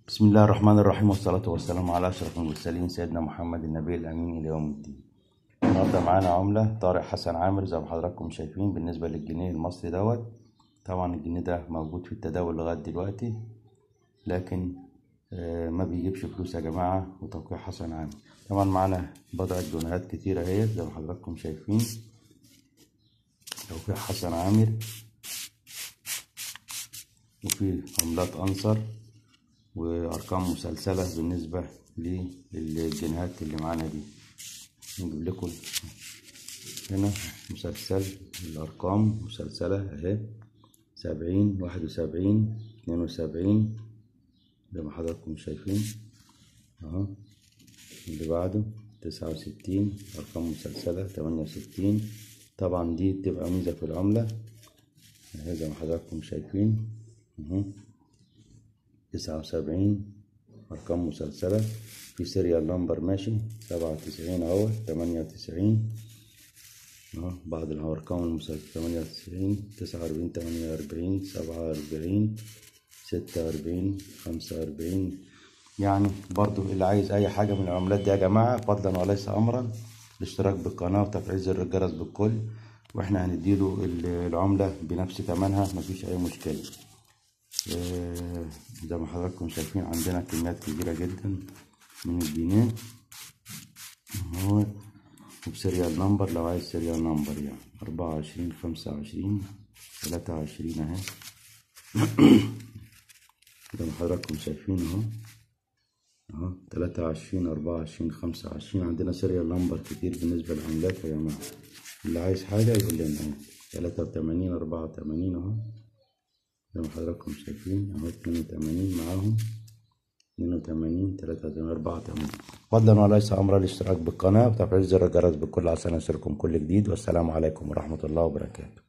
بسم الله الرحمن الرحيم، والصلاة والسلام على أشرف المرسلين سيدنا محمد النبي الأمين إلى يوم الدين. النهارده معانا عملة طارق حسن عامر زي ما حضراتكم شايفين. بالنسبة للجنيه المصري طبعا الجنيه ده موجود في التداول لغاية دلوقتي، لكن ما بيجيبش فلوس يا جماعة. وتوقيع حسن عامر. طبعا معانا بضعة جنيهات كتيرة اهي زي ما حضراتكم شايفين. توقيع حسن عامر، وفي عملات أنصر وارقام مسلسله بالنسبه للجنيهات اللي معانا دي. نجيب لكم هنا مسلسل الارقام مسلسله اهي: 70 71 72 زي ما حضراتكم شايفين اهو. اللي بعده 69 ارقام مسلسله 68. طبعا دي بتبقى ميزه في العمله اهي زي ما حضراتكم شايفين اهو. 79 أرقام مسلسلة. في سيريال نمبر ماشي 97 أهو. 98 أهو بعض الأرقام المسلسلة 98 49 48 47 46 45. يعني برضو اللي عايز أي حاجة من العملات دي يا جماعة فضلا وليس أمرا الاشتراك بالقناة وتفعيل زر الجرس بالكل، وإحنا هنديله العملة بنفس ثمنها، مفيش أي مشكلة. زي ما حضراتكم شايفين عندنا كميات كبيرة جدا من الجنيه اهو. وبسيريال نمبر لو عايز سيريال نمبر يعني 24 25 23 اهي. زي ما حضراتكم شايفين اهو 23 24 25. عندنا سيريال نمبر كتير بالنسبة للعملات يا جماعة. اللي عايز حاجة يقول لنا اهو. 83 84 اهو زي ما حضراتكم شايفين اهو. 82 معاهم 82 83 84. فضلا وليس امرا الاشتراك بالقناه وتفعيل زر الجرس بالكل عشان يصلكم كل جديد. والسلام عليكم ورحمه الله وبركاته.